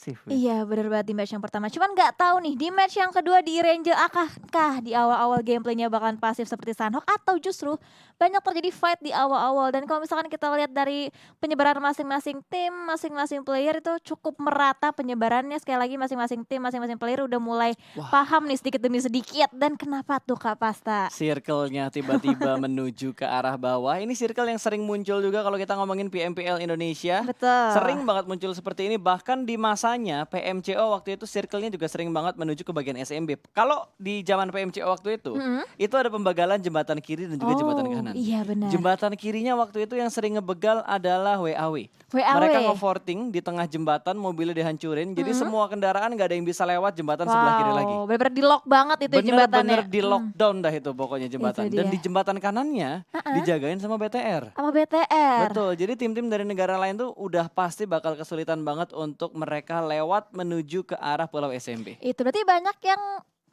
Pasif ya? Iya bener banget di match yang pertama, cuman nggak tahu nih di match yang kedua di Ranger akankah di awal-awal gameplaynya bakalan pasif seperti Sanhok atau justru banyak terjadi fight di awal-awal. Dan kalau misalkan kita lihat dari penyebaran masing-masing tim, masing-masing player itu cukup merata penyebarannya. Sekali lagi masing-masing tim, masing-masing player udah mulai Wah, paham nih sedikit demi sedikit. Dan kenapa tuh Kak Pasta? circle-nya tiba-tiba menuju ke arah bawah. Ini circle yang sering muncul juga kalau kita ngomongin PMPL Indonesia. Betul. Sering banget muncul seperti ini, bahkan di masanya PMCO waktu itu circle-nya juga sering banget menuju ke bagian SMB. Kalau di zaman PMCO waktu Mhm. itu ada pembagalan jembatan kiri dan juga jembatan Oh kanan. iya benar. Jembatan kirinya waktu itu yang sering ngebegal adalah WAW. Mereka WAW. ngevorting di tengah jembatan, mobilnya dihancurin, jadi Mhm. semua kendaraan nggak ada yang bisa lewat jembatan sebelah kiri lagi. Wow, bener-bener di lock banget itu Bener-bener jembatannya. di lockdown dah itu pokoknya Itu jembatan. Dan dia. di jembatan kanannya Heeh, dijagain sama BTR. sama BTR. Betul, jadi tim-tim dari negara lain tuh udah pasti bakal kesulitan banget untuk mereka lewat menuju ke arah Pulau SMB. Itu berarti banyak yang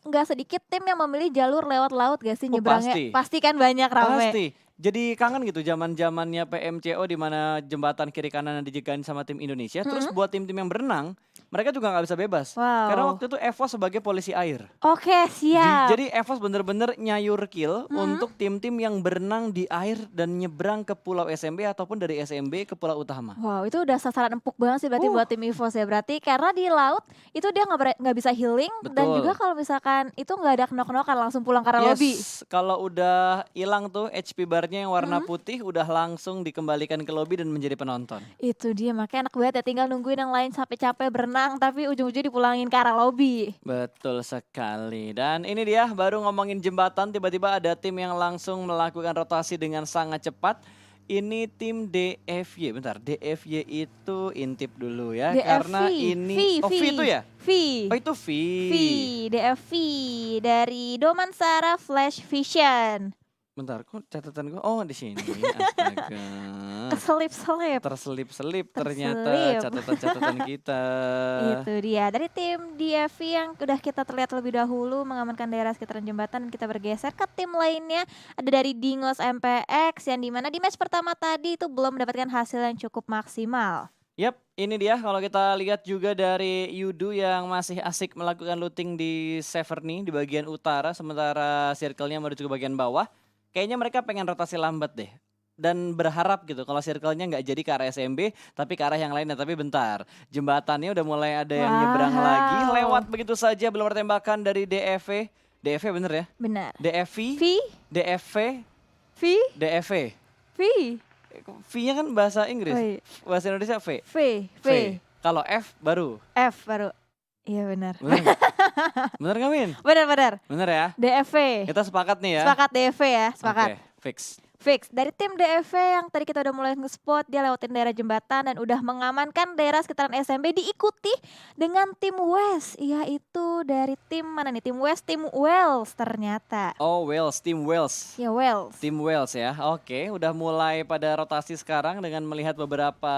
nggak sedikit tim yang memilih jalur lewat laut gak sih Oh nyebrangnya? pasti, Pasti kan banyak rame. pasti. Jadi kangen gitu zaman-zamannya PMCO di mana jembatan kiri kanan dijagain sama tim Indonesia. Terus Mhm. buat tim-tim yang berenang, mereka juga nggak bisa bebas. Karena Wow. waktu itu EVOS sebagai polisi air. Oke siap. Jadi EVOS bener-bener nyayur kill Mhm. untuk tim-tim yang berenang di air dan nyebrang ke Pulau SMB ataupun dari SMB ke Pulau Utama. Wow itu udah sasaran empuk banget sih berarti Uh, buat tim EVOS ya. Berarti karena di laut itu dia nggak bisa healing. Dan juga betul. kalau misalkan itu nggak ada knock-knockan langsung pulang ke arah lobby. Yes, kalau udah hilang tuh HP barnya yang warna Mhm. putih udah langsung dikembalikan ke lobby dan menjadi penonton. Itu dia makanya enak banget ya tinggal nungguin yang lain sampai capek berenang tapi ujung-ujungnya dipulangin ke arah lobby. Betul sekali. Dan ini dia baru ngomongin jembatan tiba-tiba ada tim yang langsung melakukan rotasi dengan sangat cepat. Ini tim DFY. Bentar, DFY itu intip dulu ya DFV, karena V, ini oh V, V itu ya? V, Oh itu V. V, DFV dari Domansara Flash Vision. Bentar, kok catatan gue? Oh di sini. Astaga. Keselip-selip, Terselip-selip ternyata terselip. catatan-catatan kita. Itu dia dari tim DFV yang udah kita terlihat lebih dahulu mengamankan daerah sekitaran jembatan. Dan kita bergeser ke tim lainnya ada dari Dingos MPX yang dimana di match pertama tadi itu belum mendapatkan hasil yang cukup maksimal. Yap, ini dia kalau kita lihat juga dari Yudu yang masih asik melakukan looting di Severny di bagian utara sementara circle-nya menuju ke bagian bawah. Kayaknya mereka pengen rotasi lambat deh. Dan berharap gitu kalau circle-nya nggak jadi ke arah SMB tapi ke arah yang lainnya. Tapi bentar, jembatannya udah mulai ada yang nyebrang lagi. Lewat Wow, begitu saja belum ada tembakan dari DFV. DFV bener ya? benar. DFV, V, DFV, V, DFV. V, V-nya kan bahasa oh Inggris. iya. Bahasa Indonesia V. V, V, V. Kalau F baru. F baru. Iya benar. Bener nggak? Bener nggak Min? Benar-benar. Bener ya? DFV. Kita sepakat nih ya? Sepakat DFV ya, sepakat. Oke, fix. Fix. Dari tim DFV yang tadi kita udah mulai nge-spot, dia lewatin daerah jembatan dan udah mengamankan daerah sekitaran SMB diikuti dengan tim West. Yaitu dari tim mana nih? Tim West, tim Wales ternyata. Oh Wales, tim Wales. Ya Wales. Tim Wales ya, oke. Udah mulai pada rotasi sekarang dengan melihat beberapa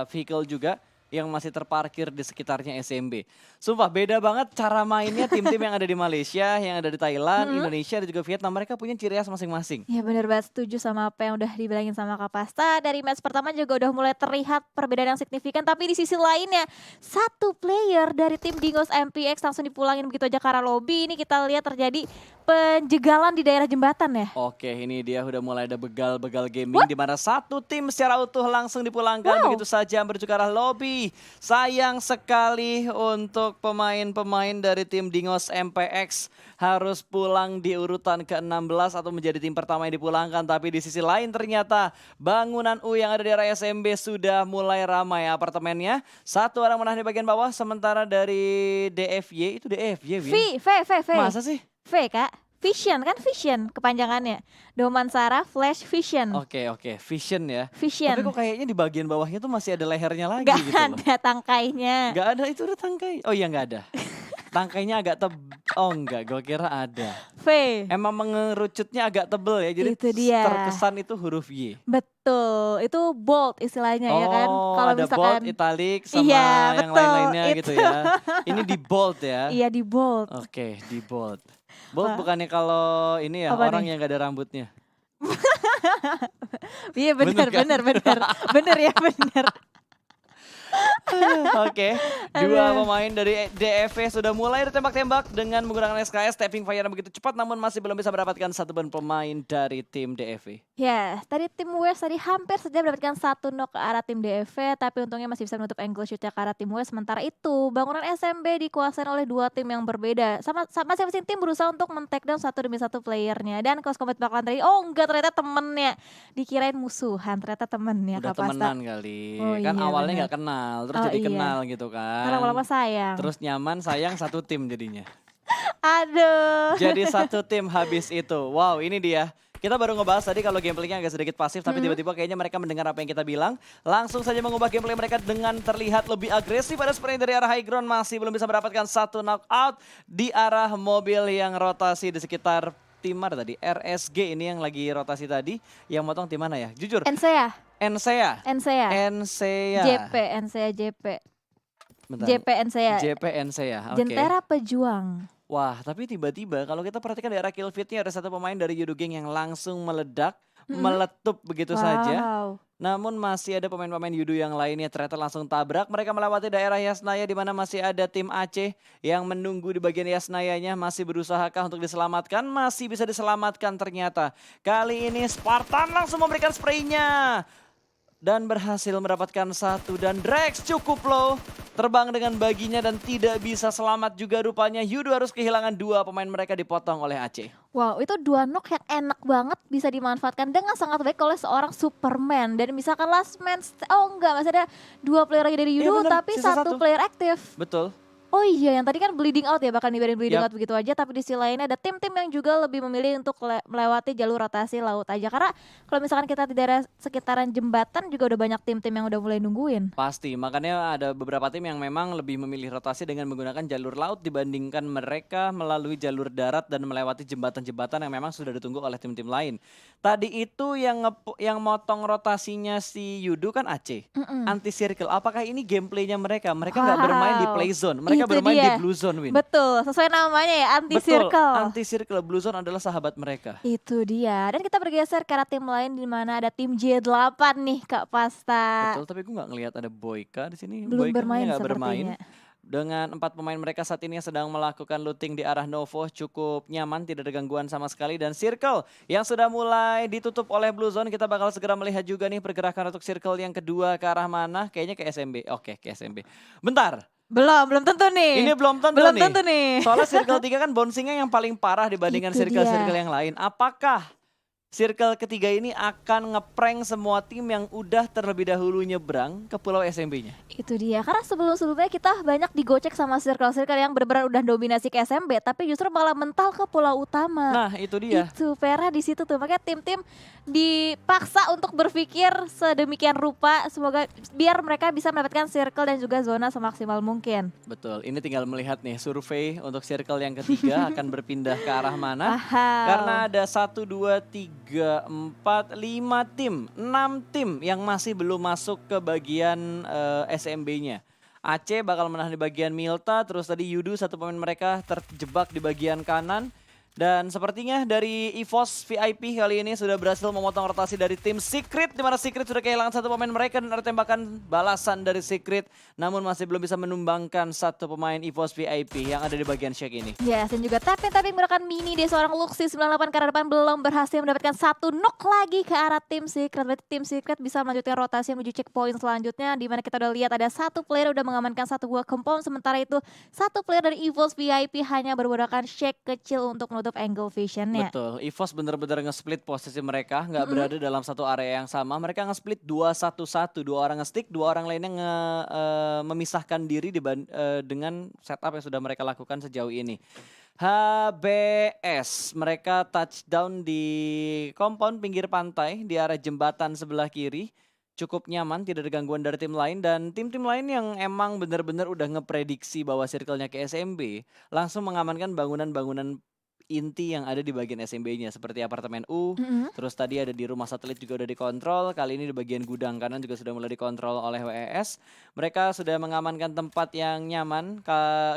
vehicle juga yang masih terparkir di sekitarnya SMB. Sumpah beda banget cara mainnya tim-tim yang ada di Malaysia, yang ada di Thailand, Mm-mm. Indonesia dan juga Vietnam. Mereka punya ciri khas masing-masing. Ya bener banget setuju sama apa yang udah dibilangin sama Kak Pasta. Dari match pertama juga udah mulai terlihat perbedaan yang signifikan. Tapi di sisi lainnya, satu player dari tim Dingos MPX langsung dipulangin begitu aja ke arah lobby. Ini kita lihat terjadi penjegalan di daerah jembatan ya. Oke, ini dia udah mulai ada begal-begal gaming What? di mana satu tim secara utuh langsung dipulangkan Wow. begitu saja menuju ke arah lobby. Sayang sekali untuk pemain-pemain dari tim Dingos MPX harus pulang di urutan ke-16 atau menjadi tim pertama yang dipulangkan. Tapi di sisi lain ternyata bangunan U yang ada di area SMB sudah mulai ramai apartemennya. Satu orang menahan di bagian bawah sementara dari DFY itu DFY. V, Win. V. Masa sih? V Kak. Vision kan Vision kepanjangannya. Domansara Flash Vision. Oke, Vision ya. Vision. Tapi kok kayaknya di bagian bawahnya tuh masih ada lehernya lagi Gak gitu loh. ada tangkainya. Gak ada, itu udah tangkai. Oh iya gak ada. Tangkainya agak oh enggak, gue kira ada. V. Emang mengerucutnya agak tebel ya, jadi Itu dia. terkesan itu huruf Y. Betul, itu bold istilahnya ya kan. Oh, Kalau ada misalkan bold, italic sama iya, yang betul, lain-lainnya gitu itu. ya. Ini di bold ya. Iya di bold. Oke, di bold. Bold Wah. bukannya kalau ini ya Apa orang nih? yang gak ada rambutnya. Iya Bener benar kan? benar benar. Benar ya benar. Oke, dua pemain dari DFV sudah mulai ditembak-tembak dengan menggunakan SKS, tapping fire yang begitu cepat namun masih belum bisa mendapatkan satu pun pemain dari tim DFV. Ya, tadi tim West tadi hampir saja mendapatkan satu knock ke arah tim DFV, tapi untungnya masih bisa menutup angle shoot-nya ke arah tim West. Sementara itu, bangunan SMB dikuasai oleh dua tim yang berbeda. Masing-masing tim berusaha untuk men-take down satu demi satu playernya. Dan Close Combat bakalan tadi, oh enggak ternyata temennya. Dikirain musuhan, ternyata temennya Udah Kak Pasta. temenan kali, Oh kan iya, awalnya bener. nggak kenal, terus Oh jadi iya. kenal gitu Karena kan. lama-lama sayang. Terus nyaman, sayang satu tim jadinya. Aduh. Jadi satu tim habis itu. Wow, ini dia. Kita baru ngebahas tadi kalau gameplaynya agak sedikit pasif, tapi tiba-tiba kayaknya mereka mendengar apa yang kita bilang. Langsung saja mengubah gameplay mereka dengan terlihat lebih agresif. Ada sprint dari arah high ground, masih belum bisa mendapatkan satu knockout di arah mobil yang rotasi di sekitar tim mana tadi? RSG ini yang lagi rotasi tadi. Yang motong tim mana ya? Jujur, Ensea, Ensea. Ensea. Ensea. JP, Ensea JP. Bentar. JP Ensea. JP Ensea, oke. Jentera Pejuang. Wah, tapi tiba-tiba kalau kita perhatikan di arah kill feed-nya ada satu pemain dari Yudu Gang yang langsung meledak, meletup begitu saja. Wow. Namun masih ada pemain-pemain Yudu yang lainnya ternyata langsung tabrak. Mereka melewati daerah Yasnaya di mana masih ada tim Aceh yang menunggu di bagian Yasnayanya. Masih berusahakah untuk diselamatkan? Masih bisa diselamatkan ternyata. Kali ini Spartan langsung memberikan spraynya. Dan berhasil mendapatkan satu, dan Drex cukup low. Terbang dengan baginya dan tidak bisa selamat juga rupanya. Yudu harus kehilangan dua pemain mereka dipotong oleh Aceh. Wow, itu dua knock yang enak banget bisa dimanfaatkan dengan sangat baik oleh seorang Superman. Dan misalkan last man, oh enggak, masih ada dua player lagi dari Iya Yudu, bener, tapi sisa satu satu. player aktif. Betul. Oh iya, yang tadi kan bleeding out ya, bahkan dibiarin bleeding Yap. out begitu aja. Tapi di sisi lainnya ada tim-tim yang juga lebih memilih untuk melewati jalur rotasi laut aja. Karena kalau misalkan kita di daerah sekitaran jembatan juga udah banyak tim-tim yang udah mulai nungguin. Pasti, makanya ada beberapa tim yang memang lebih memilih rotasi dengan menggunakan jalur laut dibandingkan mereka melalui jalur darat dan melewati jembatan-jembatan yang memang sudah ditunggu oleh tim-tim lain. Tadi itu yang motong rotasinya si Yudu kan Aceh. Anti-circle, apakah ini gameplaynya mereka? Mereka nggak bermain di Wow. play zone, mereka Itu bermain di dia. blue zone, Win. Betul, sesuai namanya ya, Betul, anti-circle. anti-circle, blue zone adalah sahabat mereka. Itu dia. Dan kita bergeser ke arah tim lain di mana ada tim J8 nih Kak Pasta. Betul, tapi gue nggak ngelihat ada Boyka di sini. Belum Boyka bermain nggak bermain. sepertinya. Dengan 4 pemain mereka saat ini yang sedang melakukan looting di arah Novo cukup nyaman, tidak ada gangguan sama sekali. Dan Circle yang sudah mulai ditutup oleh Blue Zone, kita bakal segera melihat juga nih pergerakan untuk Circle yang kedua ke arah mana. Kayaknya ke SMB, oke ke SMB. Bentar, Belum tentu nih. ini belum tentu Belum nih. tentu nih. Soalnya Circle 3 kan bouncingnya yang paling parah dibandingkan Itu circle-circle dia. yang lain. Apakah Circle ketiga ini akan ngeprank semua tim yang udah terlebih dahulu nyebrang ke pulau SMB-nya? Itu dia, karena sebelum-sebelumnya kita banyak digocek sama circle-circle yang benar-benar udah dominasi ke SMB, tapi justru malah mental ke pulau utama. Nah, itu dia. Itu Vera di situ tuh, makanya tim-tim dipaksa untuk berpikir sedemikian rupa, semoga biar mereka bisa mendapatkan circle dan juga zona semaksimal mungkin. Betul, ini tinggal melihat nih survei untuk circle yang ketiga akan berpindah ke arah mana. Paham. Karena ada 1, 2, 3, 4, 5 tim, 6 tim yang masih belum masuk ke bagian SMB-nya. Aceh bakal menahan di bagian Milta, terus tadi Yudu satu pemain mereka terjebak di bagian kanan. Dan sepertinya dari EVOS VIP kali ini sudah berhasil memotong rotasi dari tim Secret, di mana Secret sudah kehilangan satu pemain mereka dan ada tembakan balasan dari Secret, namun masih belum bisa menumbangkan satu pemain EVOS VIP yang ada di bagian Shake ini. Yes, dan juga tapping menggunakan mini dari seorang Luxi 98 ke arah depan belum berhasil mendapatkan satu knock lagi ke arah tim Secret. Berarti tim Secret bisa melanjutkan rotasi menuju checkpoint selanjutnya, di mana kita udah lihat ada satu player udah mengamankan satu buah compound, sementara itu satu player dari EVOS VIP hanya bermodalkan shake kecil untuk menutup angle visionnya. Betul, EVOS bener-bener nge-split posisi mereka, nggak berada dalam satu area yang sama. Mereka nge-split 2-1-1, dua orang nge-stick, dua orang lainnya memisahkan diri dengan setup yang sudah mereka lakukan sejauh ini. HBS, mereka touchdown di compound pinggir pantai di arah jembatan sebelah kiri. Cukup nyaman, tidak ada gangguan dari tim lain, dan tim-tim lain yang emang benar-benar udah ngeprediksi bahwa circle-nya ke SMB langsung mengamankan bangunan-bangunan inti yang ada di bagian SMB-nya seperti apartemen U, Mhm. terus tadi ada di rumah satelit juga udah dikontrol, kali ini di bagian gudang kanan juga sudah mulai dikontrol oleh WES. Mereka sudah mengamankan tempat yang nyaman,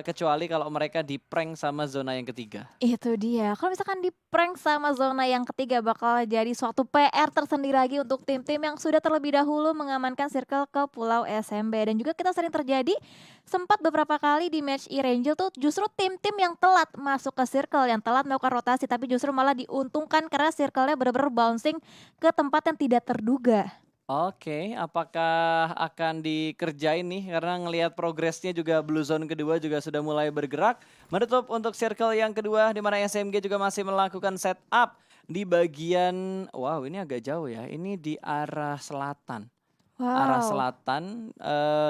kecuali kalau mereka di-prank sama zona yang ketiga. Itu dia. Kalau misalkan di-prank sama zona yang ketiga bakal jadi suatu PR tersendiri lagi untuk tim-tim yang sudah terlebih dahulu mengamankan circle ke Pulau SMB. Dan juga kita sering terjadi sempat beberapa kali di match E-Ranger tuh justru tim-tim yang telat masuk ke circle, yang telat melakukan rotasi tapi justru malah diuntungkan karena circle-nya benar-benar bouncing ke tempat yang tidak terduga. Oke, apakah akan dikerjain nih? Karena ngelihat progresnya juga Blue Zone kedua juga sudah mulai bergerak. Menutup untuk circle yang kedua di mana SMG juga masih melakukan setup di bagian, wow ini agak jauh ya, ini di arah selatan. Arah Wow. selatan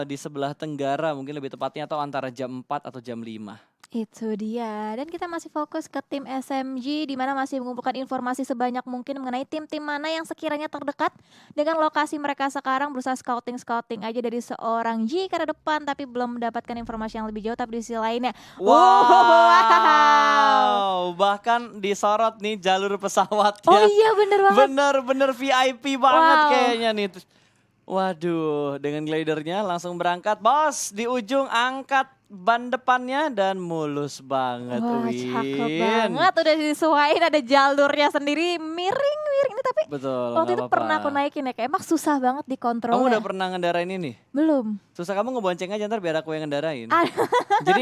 di sebelah tenggara mungkin lebih tepatnya atau antara jam 4 atau jam 5. Itu dia. Dan kita masih fokus ke tim SMG di mana masih mengumpulkan informasi sebanyak mungkin mengenai tim-tim mana yang sekiranya terdekat dengan lokasi mereka sekarang, berusaha scouting aja dari seorang G ke arah depan tapi belum mendapatkan informasi yang lebih jauh. Tapi di sisi lainnya, wow. Wow, bahkan disorot nih jalur Oh pesawatnya. iya bener banget. Bener-bener VIP banget Wow. kayaknya nih. Waduh, dengan glidernya langsung berangkat. Bos, di ujung angkat ban depannya dan mulus banget, Wah cakep Win. banget, udah disesuaiin ada jalurnya sendiri, miring-miring ini tapi Betul, waktu nggak itu apa-apa. pernah aku naikin ya, kayak emang susah banget Kamu udah dikontrolnya. pernah ngendarain ini? Belum. Susah kamu ngebonceng aja ntar biar aku yang ngendarain. Ah, Jadi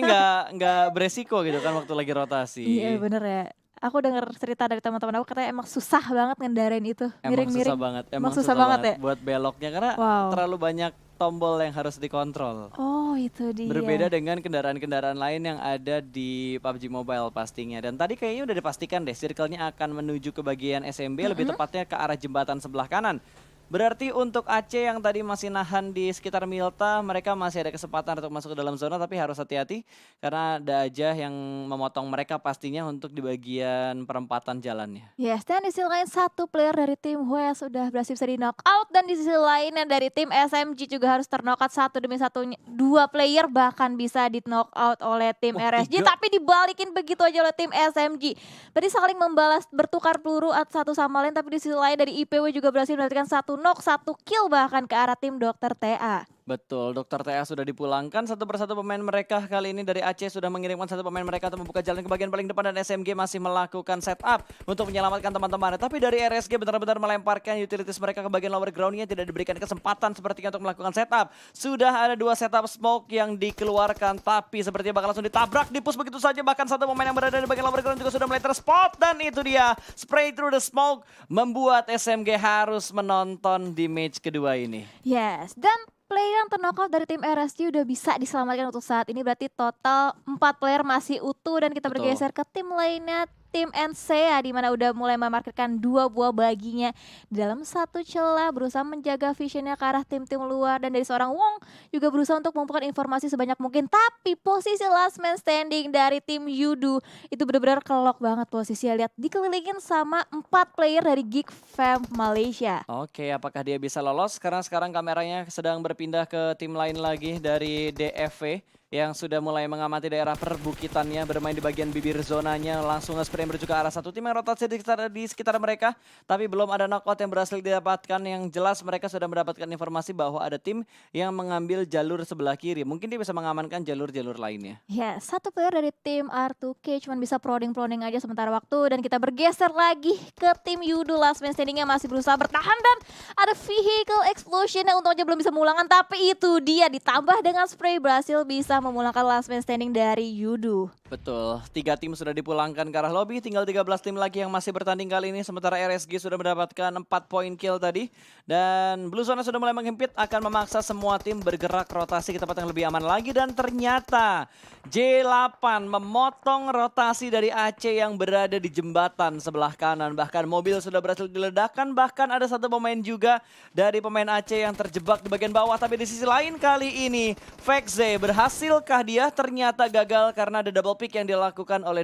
nggak beresiko gitu kan waktu lagi rotasi. iya bener ya. Aku denger cerita dari teman-teman aku katanya emang susah banget ngendarain itu, Emang susah miring-miring. banget, Emang emang susah susah banget banget ya? buat beloknya karena Wow. terlalu banyak tombol yang harus dikontrol. Oh itu Berbeda dia. dengan kendaraan-kendaraan lain yang ada di PUBG Mobile pastinya. Dan tadi kayaknya udah dipastikan deh circle-nya akan menuju ke bagian SMB, lebih Mhm. tepatnya ke arah jembatan sebelah kanan. Berarti untuk Aceh yang tadi masih nahan di sekitar Milta, mereka masih ada kesempatan untuk masuk ke dalam zona tapi harus hati-hati karena ada aja yang memotong mereka pastinya untuk di bagian perempatan jalannya. Yes, dan di sisi lain satu player dari tim Wes sudah berhasil bisa di knockout dan di sisi lainnya dari tim SMG juga harus terknockout satu demi satunya. Dua player bahkan bisa di knockout oleh tim Wah, RSG 3. tapi dibalikin begitu aja oleh tim SMG. Berarti saling membalas bertukar peluru satu sama lain tapi di sisi lain dari IPW juga berhasil mendapatkan satu knock, satu kill bahkan ke arah tim Dokter TA. Betul, Dokter TA sudah dipulangkan satu persatu pemain mereka. Kali ini dari Aceh sudah mengirimkan satu pemain mereka untuk membuka jalan ke bagian paling depan dan SMG masih melakukan setup untuk menyelamatkan teman-temannya. Tapi dari RSG benar-benar melemparkan utilities mereka ke bagian lower groundnya, tidak diberikan kesempatan sepertinya untuk melakukan setup. Sudah ada 2 setup smoke yang dikeluarkan tapi sepertinya bakal langsung ditabrak, dipus begitu saja. Bahkan satu pemain yang berada di bagian lower ground juga sudah mulai terspot dan itu dia spray through the smoke membuat SMG harus menonton di match kedua ini. Yes, dan player yang terknockout dari tim RSG udah bisa diselamatkan untuk saat ini, berarti total 4 player masih utuh dan kita Betul. bergeser ke tim lainnya, tim NCA di mana udah mulai memarkirkan 2 buah baginya di dalam satu celah, berusaha menjaga visionnya ke arah tim-tim luar dan dari seorang Wong juga berusaha untuk mengumpulkan informasi sebanyak mungkin, tapi posisi last man standing dari tim Yudu itu benar-benar kelok banget posisinya, lihat dikelilingin sama 4 player dari Geek Fam Malaysia. Oke, apakah dia bisa lolos? Karena sekarang kameranya sedang berpindah ke tim lain lagi dari DFV yang sudah mulai mengamati daerah perbukitannya, bermain di bagian bibir zonanya, langsung nge-spray menuju ke arah satu tim yang rotasi di sekitar mereka. Tapi belum ada knockout yang berhasil didapatkan, yang jelas mereka sudah mendapatkan informasi bahwa ada tim yang mengambil jalur sebelah kiri. Mungkin dia bisa mengamankan jalur-jalur lainnya. Ya, satu player dari tim R2K cuman bisa prodding aja sementara waktu dan kita bergeser lagi ke tim Yudu. Last man standingnya masih berusaha bertahan dan ada vehicle explosion yang untung aja belum bisa memulangkan, tapi itu dia ditambah dengan spray berhasil bisa memulangkan last man standing dari Yudu. Betul, 3 tim sudah dipulangkan ke arah lobby, tinggal 13 tim lagi yang masih bertanding kali ini. Sementara RSG sudah mendapatkan 4 poin kill tadi. Dan Blue Zone sudah mulai menghimpit, akan memaksa semua tim bergerak rotasi ke tempat yang lebih aman lagi. Dan ternyata J8 memotong rotasi dari Aceh yang berada di jembatan sebelah kanan. Bahkan mobil sudah berhasil diledakkan, bahkan ada satu pemain juga dari pemain Aceh yang terjebak di bagian bawah. Tapi di sisi lain kali ini, Fekze berhasilkah dia? Ternyata gagal karena ada double pick yang dilakukan oleh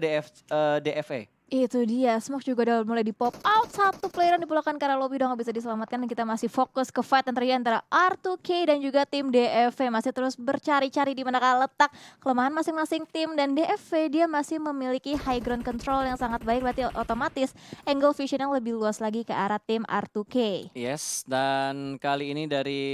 DFA. Itu dia, Smoke juga udah mulai di pop out. Satu player yang dipulangkan karena lobby udah gak bisa diselamatkan. Dan kita masih fokus ke fight yang terjadi antara R2K dan juga tim DFV. Masih terus bercari-cari di manakah letak kelemahan masing-masing tim. Dan DFV dia masih memiliki high ground control yang sangat baik. Berarti otomatis angle vision yang lebih luas lagi ke arah tim R2K. Yes, dan kali ini dari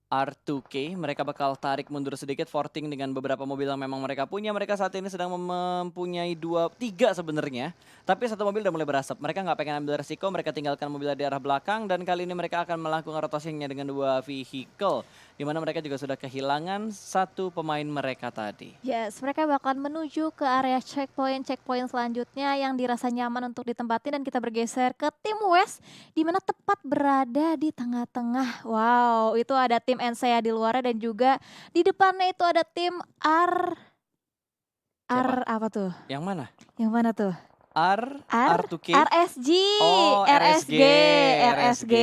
R2K mereka bakal tarik mundur sedikit forting dengan beberapa mobil yang memang mereka punya. Mereka saat ini sedang mempunyai tiga sebenarnya, tapi satu mobil udah mulai berasap. Mereka nggak pengen ambil resiko, mereka tinggalkan mobilnya di arah belakang dan kali ini mereka akan melakukan rotasinya dengan dua vehicle, di mana mereka juga sudah kehilangan satu pemain mereka tadi. Yes, mereka bakalan menuju ke area checkpoint selanjutnya yang dirasa nyaman untuk ditempatin, dan kita bergeser ke tim West di mana tepat berada di tengah-tengah. Wow, itu ada tim NCA di luarnya dan juga di depannya itu ada tim Siapa? apa tuh? Yang mana? Yang mana tuh? R2K. RSG. Oh, RSG. RSG.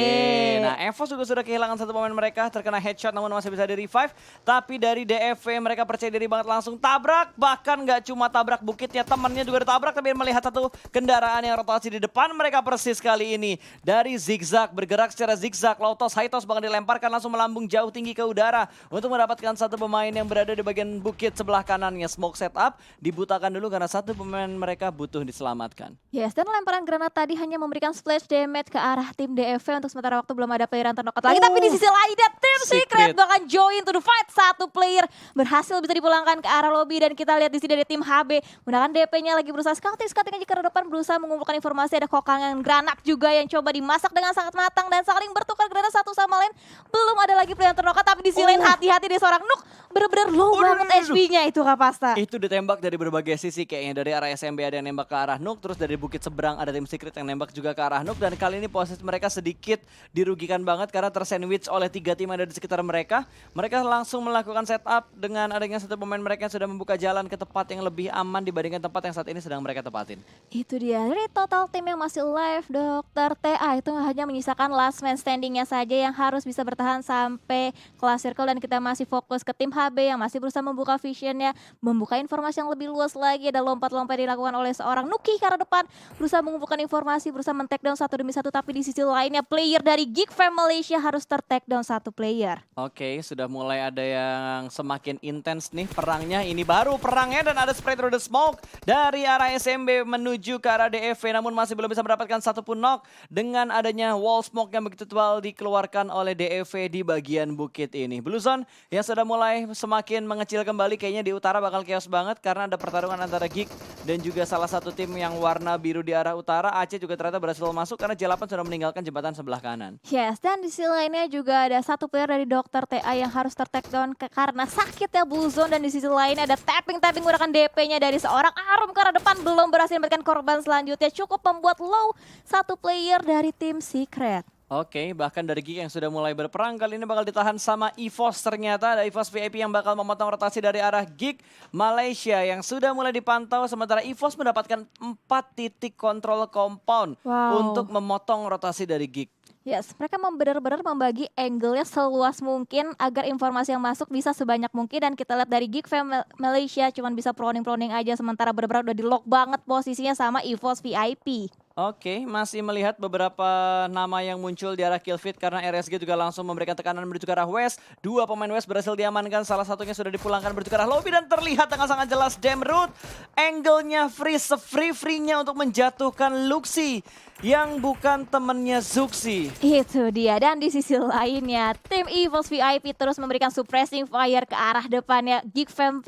Nah, EVOS juga sudah kehilangan satu pemain mereka, terkena headshot namun masih bisa di revive. Tapi dari DFV mereka percaya diri banget, langsung tabrak. Bahkan nggak cuma tabrak bukitnya, temannya juga ditabrak. Tapi melihat satu kendaraan yang rotasi di depan mereka persis kali ini. Dari zigzag, bergerak secara zigzag. Low toss, high toss bahkan dilemparkan langsung melambung jauh tinggi ke udara. Untuk mendapatkan satu pemain yang berada di bagian bukit sebelah kanannya. Smoke setup, dibutakan dulu karena satu pemain mereka butuh diselamatkan. Yes, dan lemparan granat tadi hanya memberikan splash damage ke arah tim DFV. Untuk sementara waktu belum ada player yang ternokat lagi. Tapi di sisi lain tim Secret bahkan join to the fight. Satu player berhasil bisa dipulangkan ke arah lobby. Dan kita lihat di sini dari tim HB menggunakan DP-nya lagi berusaha scouting aja ke depan, berusaha mengumpulkan informasi. Ada kokangan granat juga yang coba dimasak dengan sangat matang dan saling bertukar granat satu sama lain. Belum ada lagi player yang ternokat, tapi di sisi lain hati-hati dari seorang Nuk. Bener-bener low banget HP-nya itu Kak Pasta. Itu ditembak dari berbagai sisi kayaknya. Dari arah SMB ada yang nembak ke arah Nuk, terus dari bukit seberang ada tim Secret yang nembak juga ke arah Nuk. Dan kali ini posisi mereka sedikit dirugikan banget karena tersandwich oleh 3 tim yang ada di sekitar mereka. Mereka langsung melakukan setup dengan adanya satu pemain mereka yang sudah membuka jalan ke tempat yang lebih aman dibandingkan tempat yang saat ini sedang mereka tepatin. Itu dia, dari total tim yang masih live, Dr. TA itu hanya menyisakan last man standingnya saja yang harus bisa bertahan sampai kelas circle. Dan kita masih fokus ke tim HB yang masih berusaha membuka visionnya, membuka informasi yang lebih luas lagi. Ada lompat-lompat dilakukan oleh seorang Nuki ke arah depan, berusaha mengumpulkan informasi, berusaha men-take down satu demi satu. Tapi di sisi lainnya player dari Geek Fam Malaysia harus ter-take down satu player. Oke, sudah mulai ada yang semakin intens nih perangnya. Ini baru perangnya dan ada spray through the smoke dari arah SMB menuju ke arah DFV. Namun masih belum bisa mendapatkan satupun knock dengan adanya wall smoke yang begitu tebal dikeluarkan oleh DFV di bagian bukit ini. Blue Zone yang sudah mulai semakin mengecil kembali, kayaknya di utara bakal chaos banget karena ada pertarungan antara Geek dan juga salah satu tim yang warna biru di arah utara. Aceh juga ternyata berhasil masuk karena J8 sudah meninggalkan jembatan sebelah kanan. Yes, dan di sisi lainnya juga ada satu player dari Dr. TA yang harus ter-take down karena sakit ya Blue Zone. Dan di sisi lainnya ada tapping menggunakan DP-nya dari seorang Arum ke arah depan, belum berhasil mendapatkan korban selanjutnya. Cukup membuat low satu player dari tim Secret. Oke, bahkan dari Geek yang sudah mulai berperang kali ini bakal ditahan sama EVOS. Ternyata ada EVOS VIP yang bakal memotong rotasi dari arah Geek Malaysia yang sudah mulai dipantau. Sementara EVOS mendapatkan 4 titik kontrol compound untuk memotong rotasi dari Geek. Yes, mereka benar-benar membagi angle-nya seluas mungkin agar informasi yang masuk bisa sebanyak mungkin. Dan kita lihat dari Geek Fam Malaysia cuman bisa proning-proning aja, sementara benar-benar udah di-lock banget posisinya sama EVOS VIP. Oke, masih melihat beberapa nama yang muncul di arah kill feed karena RSG juga langsung memberikan tekanan menuju ke arah West. 2 pemain West berhasil diamankan, salah satunya sudah dipulangkan menuju ke arah lobby dan terlihat dengan sangat jelas Demroot. Angle-nya free-nya untuk menjatuhkan Luxi yang bukan temennya Zuxi. Itu dia, dan di sisi lainnya tim EVOS VIP terus memberikan suppressing fire ke arah depannya. Geek Fam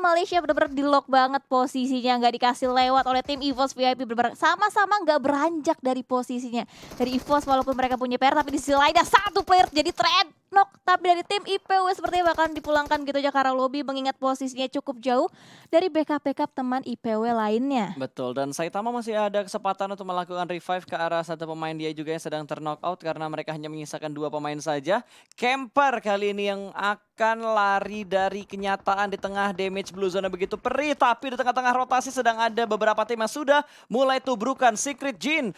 Malaysia benar-benar di-lock banget posisinya, nggak dikasih lewat oleh tim EVOS VIP. Benar-benar sama-sama nggak beranjak dari posisinya. Dari EVOS walaupun mereka punya PR, tapi di sisi lainnya satu player jadi trade knock. Tapi dari tim IPW sepertinya bakalan dipulangkan gitu aja karena lobby, mengingat posisinya cukup jauh dari backup teman IPW lainnya. Betul, dan Saitama masih ada kesempatan untuk melakukan revive ke arah satu pemain dia juga yang sedang ter-knockout karena mereka hanya menyisakan 2 pemain saja. Camper kali ini yang akan lari dari kenyataan di tengah damage Blue Zone begitu perih. Tapi di tengah-tengah rotasi sedang ada beberapa tim yang sudah mulai tubrukan. Secret Jin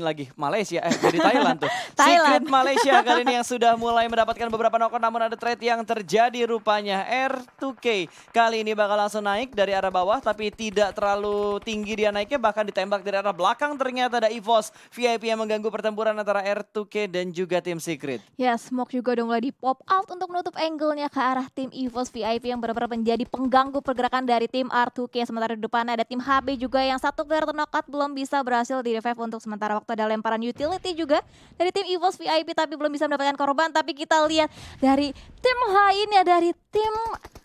lagi Malaysia, jadi Thailand tuh. Secret Malaysia kali ini yang sudah mulai mulai mendapatkan beberapa knockout, namun ada trade yang terjadi rupanya. R2K kali ini bakal langsung naik dari arah bawah, tapi tidak terlalu tinggi dia naiknya, bahkan ditembak dari arah belakang. Ternyata ada EVOS VIP yang mengganggu pertempuran antara R2K dan juga tim Secret. Ya, Smoke juga udah mulai di pop out untuk menutup angle-nya ke arah tim EVOS VIP yang benar-benar menjadi pengganggu pergerakan dari tim R2K. Sementara di depannya ada tim HB juga yang satu player knockout belum bisa berhasil di revive untuk sementara waktu. Ada lemparan utility juga dari tim EVOS VIP tapi belum bisa mendapatkan korban. Tapi kita lihat dari tim lainnya, dari tim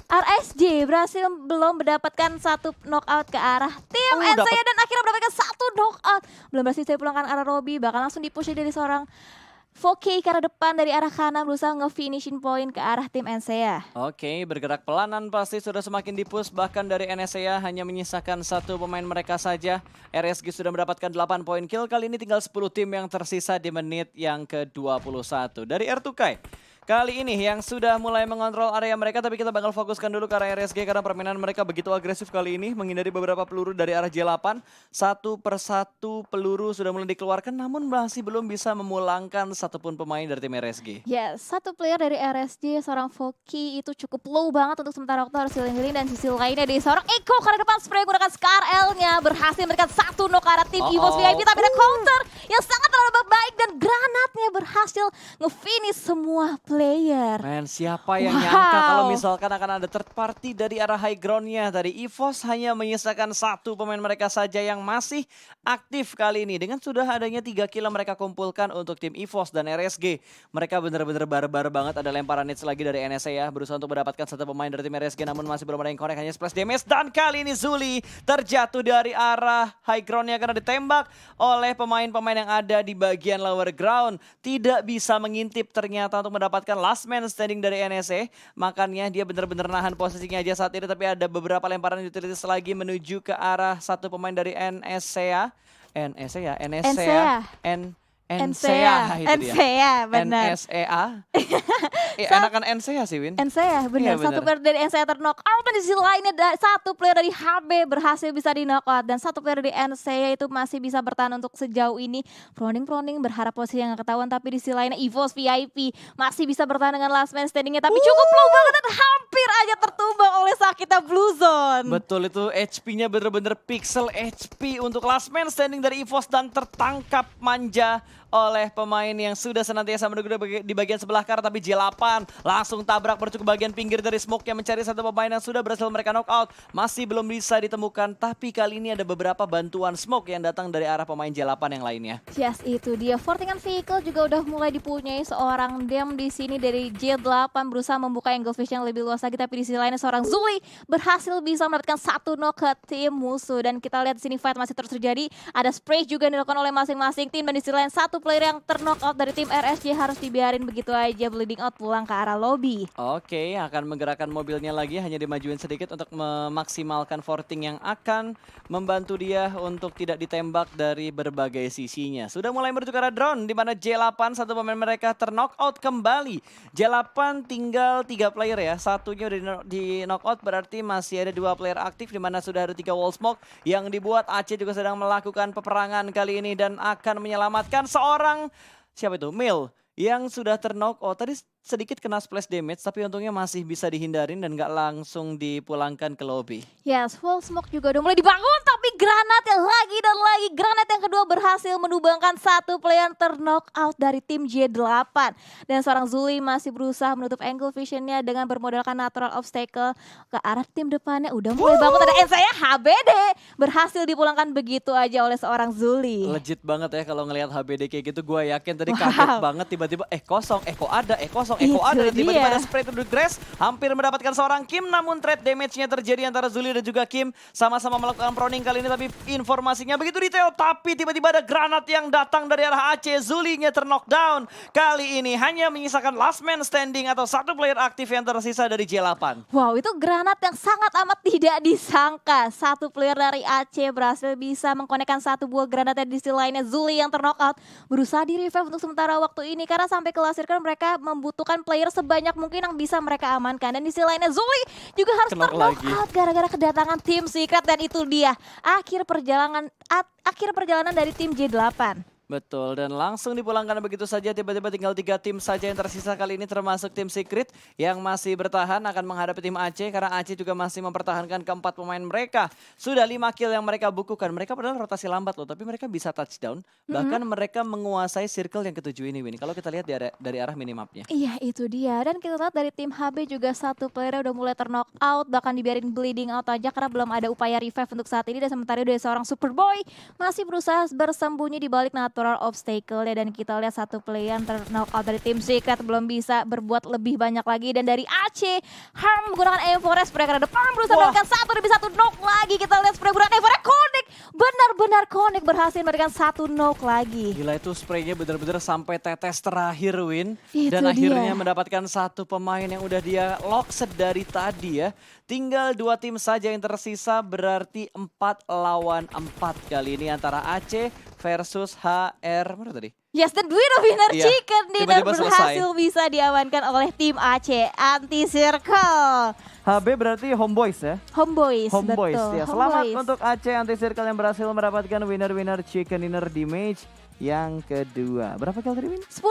RSJ berhasil belum mendapatkan satu knockout ke arah tim Ensaya dan akhirnya mendapatkan satu knockout. Belum berhasil saya pulangkan arah Robby, bahkan langsung dipush dari seorang 4K ke arah depan dari arah kanan berusaha nge-finishing point ke arah tim Ensaya. Oke, bergerak pelanan pasti sudah semakin dipush, bahkan dari NSA hanya menyisakan satu pemain mereka saja. RSG sudah mendapatkan 8 poin kill, kali ini tinggal 10 tim yang tersisa di menit yang ke-21. Dari R2K. Kali ini yang sudah mulai mengontrol area mereka, tapi kita bakal fokuskan dulu ke arah RSG karena permainan mereka begitu agresif kali ini, menghindari beberapa peluru dari arah J8. Satu persatu peluru sudah mulai dikeluarkan, namun masih belum bisa memulangkan satupun pemain dari tim RSG. Ya, satu player dari RSG, seorang Foki itu cukup low banget untuk sementara waktu, harus healing-healing. Dan sisi lainnya dari seorang Eko ke arah depan, spray menggunakan Scar L-nya, berhasil memberikan satu knock ke arah tim EVOS VIP. Tapi ada counter yang sangat terlalu baik dan granatnya berhasil nge-finish semua player. Men, siapa yang nyangka kalau misalkan akan ada third party dari arah high ground-nya. Dari EVOS hanya menyisakan satu pemain mereka saja yang masih aktif kali ini. Dengan sudah adanya 3 kill mereka kumpulkan untuk tim EVOS dan RSG. Mereka benar-benar barbar banget. Ada lemparan nits lagi dari NSA ya, berusaha untuk mendapatkan satu pemain dari tim RSG, namun masih belum ada yang connect, hanya splash damage. Dan kali ini Zuli terjatuh dari arah high ground-nya karena ditembak oleh pemain-pemain yang ada di bagian lower ground. Tidak bisa mengintip ternyata untuk mendapatkan last man standing dari NSA. Makanya dia benar-benar nahan posisinya aja saat ini. Tapi ada beberapa lemparan utilities lagi menuju ke arah satu pemain dari NSA. Ensea, benar. NSEA. Enakan Ensea sih, Win. Ensea, benar. Satu player dari Ensea terknock out, dan di sisi lainnya satu player dari HB berhasil bisa di knockout, dan satu player dari Ensea itu masih bisa bertahan untuk sejauh ini. Proning berharap posisi yang gak ketahuan, tapi di sisi lainnya EVOS VIP masih bisa bertahan dengan last man standingnya, tapi cukup low banget dan hampir aja tertumbang oleh Sakita Blue Zone. Betul, itu HP-nya bener-bener pixel HP untuk last man standing dari EVOS dan tertangkap manja oleh pemain yang sudah senantiasa menunggu di bagian sebelah kanan. Tapi J8 langsung tabrak menuju ke bagian pinggir dari smoke yang mencari satu pemain yang sudah berhasil mereka knockout. Masih belum bisa ditemukan, tapi kali ini ada beberapa bantuan smoke yang datang dari arah pemain J8 yang lainnya. Yes, itu dia. Fortingan vehicle juga udah mulai dipunyai seorang Dem di sini dari J8, berusaha membuka angle fish yang lebih luas lagi, tapi di sisi lainnya seorang Zuli berhasil bisa mendapatkan satu knock ke tim musuh. Dan kita lihat di sini fight masih terus terjadi. Ada spray juga yang dilakukan oleh masing-masing tim, dan di sisi lain satu player yang terknock out dari tim RSJ harus dibiarin begitu aja bleeding out pulang ke arah lobby. Oke, akan menggerakkan mobilnya lagi, hanya dimajuin sedikit untuk memaksimalkan forting yang akan membantu dia untuk tidak ditembak dari berbagai sisinya. Sudah mulai menuju ke arah drone, di mana J8 satu pemain mereka terknock out kembali. J8 tinggal 3 player ya, satunya udah di knock out, berarti masih ada 2 player aktif, di mana sudah ada 3 wall smoke yang dibuat. Aceh juga sedang melakukan peperangan kali ini dan akan menyelamatkan seorang, siapa itu? Mil yang sudah terknock out. Tadi sedikit kena splash damage, tapi untungnya masih bisa dihindarin dan gak langsung dipulangkan ke lobby. Yes, wall smoke juga udah mulai dibangun, tapi granat yang lagi dan lagi. Granat yang kedua berhasil menumbangkan satu player terknock out dari tim J8. Dan seorang Zuli masih berusaha menutup angle visionnya dengan bermodalkan natural obstacle ke arah tim depannya. Udah mulai bangun, ada Ensaya HBD berhasil dipulangkan begitu aja oleh seorang Zuli. Legit banget ya kalau ngelihat HBD kayak gitu. Gue yakin tadi kaget banget, tiba-tiba kosong, kok ada, kosong, kok ada, tiba-tiba ada spray to the grass, hampir mendapatkan seorang Kim, namun trade damage-nya terjadi antara Zuli dan juga Kim, sama-sama melakukan proning kali ini, tapi informasinya begitu detail, tapi tiba-tiba ada granat yang datang dari arah Aceh. Zulinya terknockdown, kali ini hanya menyisakan last man standing atau satu player aktif yang tersisa dari J8. Wow, itu granat yang sangat amat tidak disangka. Satu player dari Aceh berhasil bisa mengkonekkan satu buah granat, dan di sisi lainnya Zuli yang terknockout berusaha di revive untuk sementara waktu ini, karena sampai ke lasirkan mereka membutuhkan player sebanyak mungkin yang bisa mereka amankan. Dan di sisi lainnya Zuli juga harus terknockout gara-gara kedatangan tim Secret, dan itu dia akhir perjalanan dari tim J8. Betul, dan langsung dipulangkan begitu saja, tiba-tiba tinggal 3 tim saja yang tersisa kali ini, termasuk tim Secret yang masih bertahan akan menghadapi tim AC, karena AC juga masih mempertahankan keempat pemain mereka. Sudah 5 kill yang mereka bukukan, mereka padahal rotasi lambat loh, tapi mereka bisa touchdown, bahkan mereka menguasai circle yang ketujuh ini Win. Kalau kita lihat dari arah minimapnya. Iya itu dia, dan kita lihat dari tim HB juga satu player udah mulai terknock out, bahkan dibiarin bleeding out aja karena belum ada upaya revive untuk saat ini. Dan sementara dari seorang Superboy masih berusaha bersembunyi di balik natural obstacle ya. Dan kita lihat satu player terknock out dari tim Secret, belum bisa berbuat lebih banyak lagi. Dan dari AC, Harm menggunakan aim forest, mereka ada depan berusaha mendapatkan satu demi satu knock lagi. Kita lihat spray menggunakan aim forest, connect, benar-benar connect, berhasil mendapatkan satu knock lagi. Gila, itu spraynya bener-bener sampai tetes terakhir Win. Itu Dan akhirnya dia. mendapatkan satu pemain yang udah dia lockset dari tadi ya. Tinggal 2 tim saja yang tersisa, berarti 4 lawan 4 kali ini antara AC versus HR. Mana tadi? Yes, dan winner Iya, chicken dinner tiba-tiba berhasil bisa diamankan oleh tim AC anti-circle. HB berarti Homeboys ya? Homeboys, Homeboys betul. ya. Selamat Homeboys. untuk AC anti-circle yang berhasil mendapatkan winner chicken dinner di match yang kedua. Berapa kali tadi Win? 10.